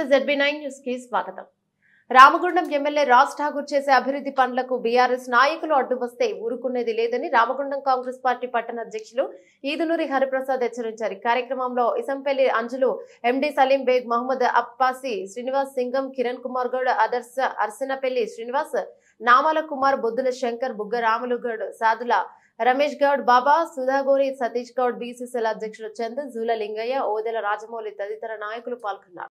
ZB9 news కి స్వాగతం. Ramagundam MLA Raj Thakur చేసే అభివృద్ధి పనులకు బీఆర్ఎస్ నాయకులు అడ్డు వస్తే ఊరుకునేది లేదని రామగుండం కాంగ్రెస్ పార్టీ పట్టణ అధ్యక్షులు ఈదునూరి హరిప్రసాద్ హెచ్చరించారు. కార్యక్రమంలో ఇసంపల్లి అంజులు, ఎండి సలీం బేగ్, మహమ్మద్ అప్పాసి, శ్రీనివాస్ సింగం, కిరణ్ కుమార్ గౌడ్, ఆదర్శ అర్సనపల్లి శ్రీనివాస్, నామాల కుమార్, బొద్దుల శంకర్, బుగ్గ రాములు గౌడ్, సాదుల రమేష్ గౌడ్, బాబా, సుధాగోరి, సతీష్ గౌడ్, బీసీసీఎల్ అధ్యక్షులు చంద్, జూల లింగయ్య, ఓదెల రాజమౌళి తదితర నాయకులు పాల్గొన్నారు.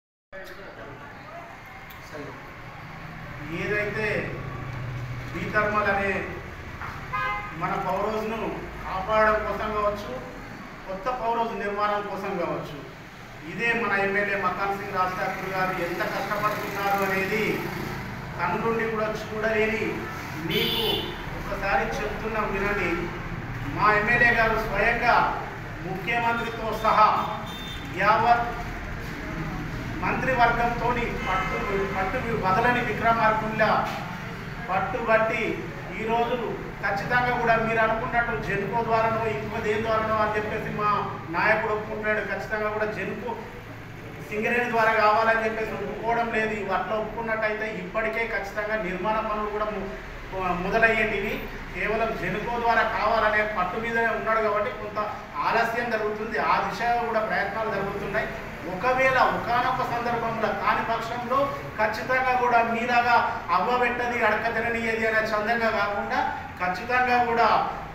ఏదైతే బీ థర్మల్ అనే మన పవర్ హౌస్ను కాపాడడం కోసం కావచ్చు, కొత్త పవర్ హౌస్ నిర్మాణం కోసం కావచ్చు, ఇదే మన ఎమ్మెల్యే మకాన్ సింగ్ రాజ్ ఠాకూర్ గారు ఎంత కష్టపడుతున్నారు అనేది కనులుండి కూడా చూడలేని మీకు ఒకసారి చెప్తున్నాం వినండి. మా ఎమ్మెల్యే గారు స్వయంగా ముఖ్యమంత్రితో సహా యావత్ మంత్రివర్గంతో పట్టు వదలని విక్రమార్కుల్లా పట్టుబట్టి ఈరోజు ఖచ్చితంగా కూడా మీరు అనుకున్నట్టు జెన్కో ద్వారానో ఇంకో దేని ద్వారానో అని చెప్పేసి మా నాయకుడు ఒప్పుకుంటున్నాడు. ఖచ్చితంగా కూడా జెన్కో సింగరేణి ద్వారా కావాలని చెప్పేసి ఒప్పుకోవడం లేదు. అట్లా ఒప్పుకున్నట్టయితే ఇప్పటికే ఖచ్చితంగా నిర్మాణ పనులు కూడా మొదలయ్యేటివి. కేవలం జెన్కో ద్వారా కావాలనే పట్టు మీదనే ఉన్నాడు కాబట్టి కొంత ఆలస్యం జరుగుతుంది. ఆ దిశగా కూడా ప్రయత్నాలు జరుగుతున్నాయి. ఒకవేళ ఒకనొక సందర్భంలో కాని పక్షంలో ఖచ్చితంగా కూడా మీలాగా అవ్వబెట్టది అడక తిననియది అనే చందంగా కాకుండా ఖచ్చితంగా కూడా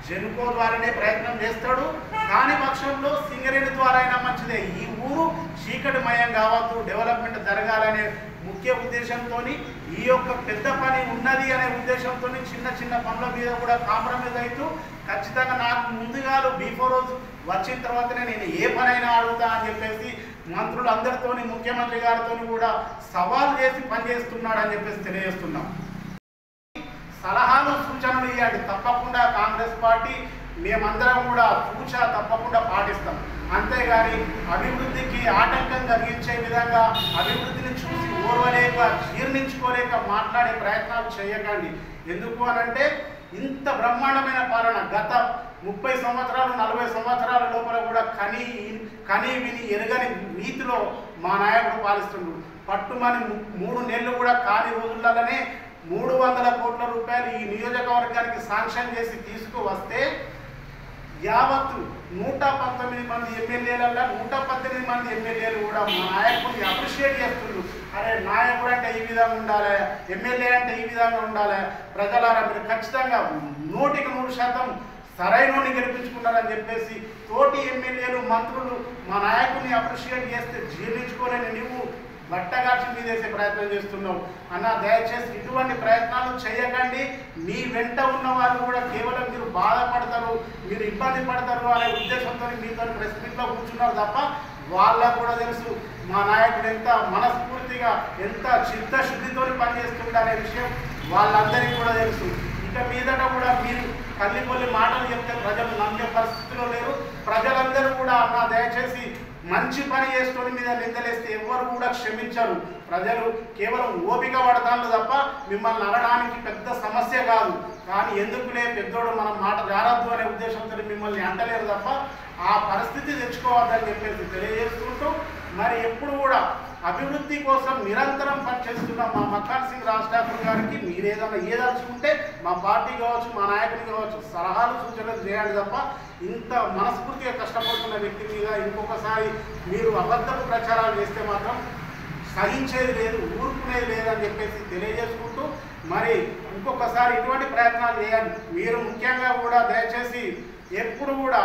జెన్కో ద్వారానే ప్రయత్నం చేస్తాడు. కాని పక్షంలో సింగరేణి ద్వారా అయినా మంచిదే. ఈ ఊరు చీకటిమయం కావద్దు, డెవలప్మెంట్ జరగాలనే ముఖ్య ఉద్దేశంతో ఈ యొక్క పెద్ద పని ఉన్నది అనే ఉద్దేశంతో చిన్న చిన్న పనుల మీద కూడా కాంప్రమైజ్ అవుతూ ఖచ్చితంగా నాకు ముందుగా బిఫోర్ రోజు వచ్చిన తర్వాతనే నేను ఏ పనైనా అడుగుతా అని చెప్పేసి మంత్రులందరితో ముఖ్యమంత్రి గారితో కూడా సవాల్ చేసి పనిచేస్తున్నాడు అని చెప్పేసి తెలియజేస్తున్నాం. సలహాలు సూచనలు ఇవ్వండి, తప్పకుండా కాంగ్రెస్ పార్టీ మేమందరం కూడా తప్పకుండా పాటిస్తాం. అంతేగాని అభివృద్ధికి ఆటంకం కలిగించే విధంగా అభివృద్ధిని చూసి ఓర్వలేక జీర్ణించుకోలేక మాట్లాడే ప్రయత్నాలు చేయకండి. ఎందుకు అనంటే ఇంత బ్రహ్మాండమైన పాలన గత 30 సంవత్సరాలు 40 సంవత్సరాల లోపల కూడా కని విని ఎరగని రీతిలో మా నాయకుడు పాలిస్తున్నాడు. పట్టుమని 3 నెలలు కూడా కాని రోజులలోనే 300 కోట్ల రూపాయలు ఈ నియోజకవర్గానికి శాంక్షన్ చేసి తీసుకువస్తే యావత్తు 119 మంది ఎమ్మెల్యేలలో 118 మంది ఎమ్మెల్యేలు కూడా మా నాయకుడిని అప్రిషియేట్ చేస్తున్నారు. అరే నాయకుడు అంటే ఈ విధంగా ఉండాలి, ఎమ్మెల్యే అంటే ఈ విధంగా ఉండాలి, ప్రజలారా మీరు ఖచ్చితంగా 100% సరైనోని గెలిపించుకున్నారని చెప్పేసి తోటి ఎమ్మెల్యేలు మంత్రులు మా నాయకుడిని అప్రిషియేట్ చేస్తే జీర్ణించుకోలేని నువ్వు బట్టగాల్చి మీదేసే ప్రయత్నం చేస్తున్నావు అన్న. దయచేసి ఇటువంటి ప్రయత్నాలు చేయకండి. మీ వెంట ఉన్న వాళ్ళు కూడా కేవలం మీరు బాధపడతారు, మీరు ఇబ్బంది పడతారు అనే ఉద్దేశంతో మీతో ప్రెస్ మీట్లో కూర్చున్నారు తప్ప వాళ్ళకు కూడా తెలుసు మా నాయకుడు ఎంత మనస్ఫూర్తిగా ఎంత చిత్తశుద్ధితో పనిచేస్తుండే అనే విషయం వాళ్ళందరికీ కూడా తెలుసు. ఇక మీదట కూడా మీరు కల్లికొల్లి మాటలు చెప్తే ప్రజలు నమ్మే పరిస్థితిలో లేరు. ప్రజలందరూ కూడా అన్న దయచేసి మంచి పని చేసుకొని మీద నిందలేస్తే ఎవరు కూడా క్షమించరు. ప్రజలు కేవలం ఓపిక పడతాను తప్ప మిమ్మల్ని అనడానికి పెద్ద సమస్య కాదు. కానీ ఎందుకులే పెద్దోడు మనం మాట జారద్దు అనే ఉద్దేశంతో మిమ్మల్ని అంటలేరు తప్ప ఆ పరిస్థితి తెచ్చుకోవద్దని చెప్పేసి తెలియజేసుకుంటూ మరి ఎప్పుడు కూడా అభివృద్ధి కోసం నిరంతరం పనిచేస్తున్న మా మకాన్ సింగ్ రాజ్ ఠాకూర్ గారికి మీరు ఏదైనా ఏదలుచుకుంటే మా పార్టీ కావచ్చు, మా నాయకుడికి కావచ్చు సలహాలు సూచనలు చేయాలి తప్ప ఇంత మనస్ఫూర్తిగా కష్టపడుతున్న వ్యక్తి మీద ఇంకొకసారి మీరు అబద్ధపు ప్రచారాలు చేస్తే మాత్రం సహించేది లేదు, ఊరుకునేది లేదని చెప్పేసి తెలియజేసుకుంటూ మరి ఇంకొకసారి ఇటువంటి ప్రయత్నాలు చేయండి. మీరు ముఖ్యంగా కూడా దయచేసి ఎప్పుడు కూడా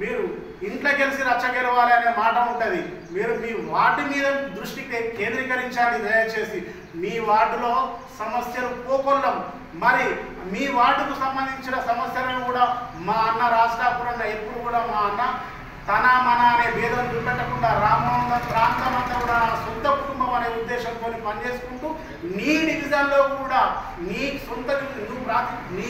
మీరు ఇంట్లో గెలిచి రచ్చ గెలవాలి అనే మాట ఉంటుంది. మీరు మీ వార్డు మీద దృష్టి కేంద్రీకరించాలి. దయచేసి మీ వార్డులో సమస్యలు పోకొల్లం. మరి మీ వార్డుకు సంబంధించిన సమస్యలను కూడా మా అన్న రాజ్ ఠాకూర్ అన్న ఎప్పుడు కూడా మా అన్న తన మన అనే భేదం చూపెట్టకుండా రామోహన్ ప్రాంతం అంతా కూడా సొంత కుటుంబం అనే ఉద్దేశంతో పనిచేసుకుంటూ నీ డివిజన్లో కూడా నీ సొంత నీ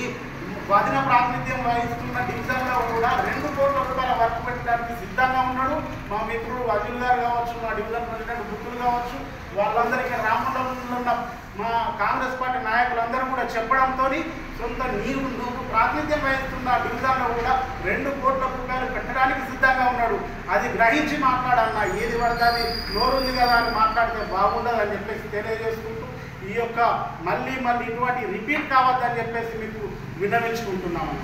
వదిన ప్రాతినిధ్యం వహిస్తున్న డివిజన్లో కూడా 2 కోట్ల రూపాయల వర్క్ పెట్టడానికి సిద్ధంగా ఉన్నాడు. మా మిత్రుడు అజుల్ గారు కావచ్చు, మా డివిజన్ ప్రెసిడెంట్ బుద్ధులు కావచ్చు, వాళ్ళందరికీ రామమండలంలో ఉన్న మా కాంగ్రెస్ పార్టీ నాయకులందరూ కూడా చెప్పడంతో సొంత నువ్వు ప్రాతినిధ్యం వహిస్తున్న డివిజన్లో కూడా 2 కోట్ల రూపాయలు పెట్టడానికి సిద్ధంగా ఉన్నాడు. అది గ్రహించి మాట్లాడన్నా, ఏది పడుతుంది నోరుంది కదా అని మాట్లాడితే బాగుండదు అని చెప్పేసి తెలియజేసుకుంటూ ఈ యొక్క మళ్ళీ ఇటువంటి రిపీట్ కావద్దని చెప్పేసి మీకు విన్నవించుకుంటున్నాము.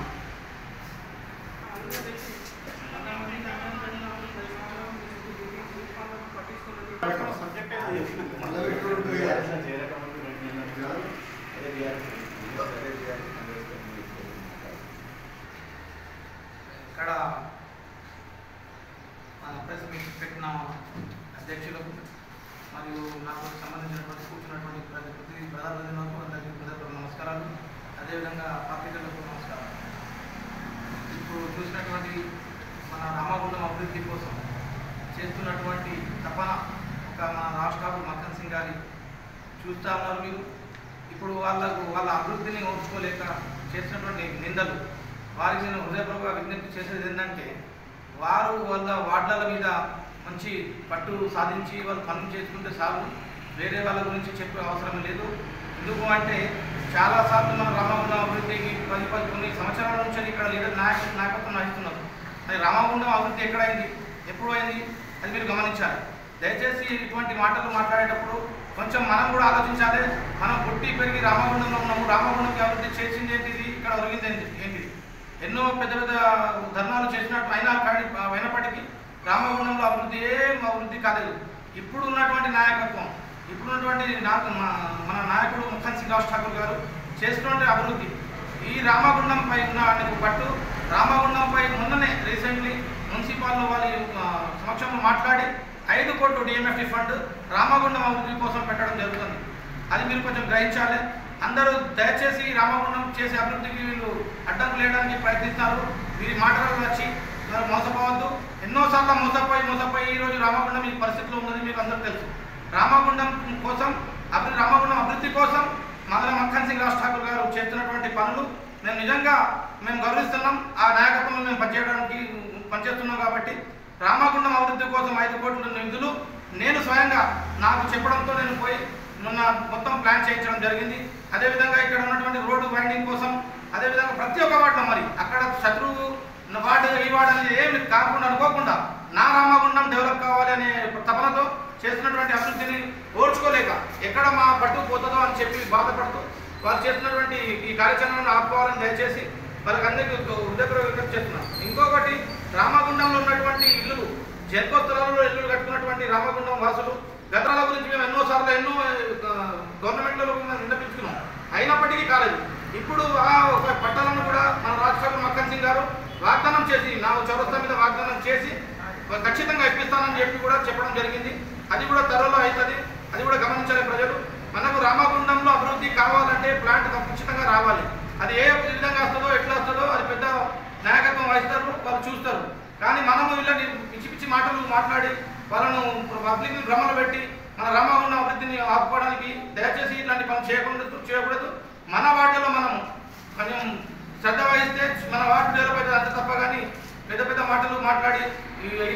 ఇక్కడ ప్రెస్ మీట్ పెట్టిన అధ్యక్షులకు మరియు నాకు సంబంధించినటువంటి కూర్చున్నటువంటి ప్రతి ప్రజాప్రతినిధులకు అందరికీ నమస్కారాలు. అదేవిధంగా పాత్రికలకు నమస్కారాలు. ఇప్పుడు చూసినటువంటి మన రామగుండం అభివృద్ధి కోసం చేస్తున్నటువంటి తపన మన రాష్ట్రాలు మక్కన్ సింగ్ గారి చూస్తూ ఉన్నారు మీరు. ఇప్పుడు వాళ్ళ అభివృద్ధిని ఓర్చుకోలేక చేసినటువంటి నిందలు వారికి నేను హృదయపూర్వకంగా విజ్ఞప్తి చేసేది ఏంటంటే, వాళ్ళ వార్డుల మీద మంచి పట్టు సాధించి వాళ్ళు పనులు చేసుకుంటే చాలు, వేరే వాళ్ళ గురించి చెప్పే అవసరం లేదు. ఎందుకు అంటే చాలాసార్లు మన రామగుండం అభివృద్ధికి 10 కొన్ని సంవత్సరాల నుంచి ఇక్కడ లీడర్ నాయకత్వం వహిస్తున్నారు. అది రామగుండం అభివృద్ధి ఎక్కడైంది, ఎప్పుడు అయింది, అది మీరు గమనించాలి. దయచేసి ఇటువంటి మాటలు మాట్లాడేటప్పుడు కొంచెం మనం కూడా ఆలోచించాలి. మనం పుట్టి పెరిగి రామగుండంలో ఉన్నాము, రామగుండంకి అభివృద్ధి చేసింది ఏంటిది, ఇక్కడ ఒరిగింది ఏంటిది. ఎన్నో పెద్ద ధర్నాలు చేసినట్టు అయినప్పటికీ రామగుండంలో అభివృద్ధి కాలేదు. ఇప్పుడు ఉన్నటువంటి నాయకత్వం, ఇప్పుడు ఉన్నటువంటి మన నాయకుడు మక్కన్ సింగ్ ఠాకూర్ గారు చేసినటువంటి అభివృద్ధి, ఈ రామగుండంపై ఉన్న పట్టు, రామగుండంపై మొన్ననే రీసెంట్లీ మున్సిపాల్లో వాళ్ళ సమక్షంలో మాట్లాడి 5 కోట్లు డిఎంఎఫ్టి ఫండ్ రామగుండం అభివృద్ధి కోసం పెట్టడం జరుగుతుంది. అది మీరు కొంచెం గ్రహించాలి. అందరూ దయచేసి రామగుండం చేసే అభివృద్ధికి వీళ్ళు అడ్డంకు లేయడానికి ప్రయత్నిస్తారు. వీరి మాటలు వచ్చి మోసపోవద్దు. ఎన్నోసార్లు మోసపోయి ఈరోజు రామగుండం ఈ పరిస్థితిలో ఉన్నది మీకు అందరూ తెలుసు. రామగుండం అభివృద్ధి కోసం మన మక్కన్ సింగ్ ఠాకూర్ గారు చేస్తున్నటువంటి పనులు మేము గౌరవిస్తున్నాం. ఆ నాయకత్వంలో మేము పనిచేస్తున్నాం కాబట్టి రామగుండం అభివృద్ధి కోసం 5 కోట్ల నిధులు నేను స్వయంగా నాకు చెప్పడంతో నేను పోయి మొత్తం ప్లాన్ చేయించడం జరిగింది. అదేవిధంగా ఇక్కడ ఉన్నటువంటి రోడ్డు వైండింగ్ కోసం, అదేవిధంగా ప్రతి ఒక్క వార్డులో మరి అక్కడ శత్రువు వార్డు ఈ వార్డు అనేది ఏమి కాకుండా అనుకోకుండా నా రామగుండం డెవలప్ కావాలి అనే తపనతో చేస్తున్నటువంటి అభివృద్ధిని ఓర్చుకోలేక ఎక్కడ మా పట్టు పోతుందో అని చెప్పి బాధపడుతూ వాళ్ళు చేస్తున్నటువంటి ఈ కార్యాచరణను ఆపుకోవాలని దయచేసి వాళ్ళకందరికీ హృదయపూర్వకంగా విజ్ఞప్తి చేస్తున్నాం. ఇంకొకటి, రామగుండంలో ఉన్నటువంటి ఇల్లులు, జన్కోత్సవాలలో ఇల్లులు కట్టుకున్నటువంటి రామగుండం వాసులు గతాల గురించి మేము ఎన్నో గవర్నమెంట్లో విన్నపించుకున్నాం, అయినప్పటికీ కాలేదు. ఇప్పుడు ఆ ఒక పట్టాలను కూడా మన రాష్ట్రపతి మక్కన్ సింగ్ గారు వాగ్దానం చేసి, నా చౌరస్తా మీద వాగ్దానం చేసి ఖచ్చితంగా ఇప్పిస్తానని చెప్పి కూడా చెప్పడం జరిగింది. అది కూడా త్వరలో అవుతుంది. అది కూడా గమనించాలి ప్రజలు. మనకు రామగుండంలో అభివృద్ధి కావాలంటే ప్లాంట్ ఖచ్చితంగా రావాలి. అది ఏ విధంగా వస్తుందో, ఎట్లా వస్తుందో అది పెద్ద నాయకత్వం వహిస్తారు, వాళ్ళు చూస్తారు. కానీ మనము ఇలా పిచ్చి మాటలు మాట్లాడి వాళ్ళను పబ్లిక్ని భ్రమలు పెట్టి మన రామగుండం అభివృద్ధిని ఆపుకోవడానికి దయచేసి ఇట్లాంటి పని చేయకూడదు. మన వార్డులో మనము కొంచెం శ్రద్ధ వహిస్తే మన వార్డు డెవలప్ అవుతుంది అంత తప్ప. కానీ పెద్ద మాటలు మాట్లాడి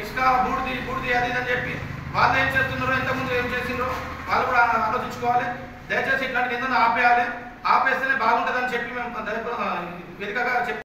ఇసుక బూడిది అది అని చెప్పి వాళ్ళు ఏం చేస్తున్నారో, ఇంతకుముందు ఏం చేసిండ్రో వాళ్ళు కూడా ఆలోచించుకోవాలి. దయచేసి ఇట్లాంటి ఏదైనా ఆపేయాలి. ఆపేస్తేనే బాగుంటుందని చెప్పి మేము వేదికగా చెప్పి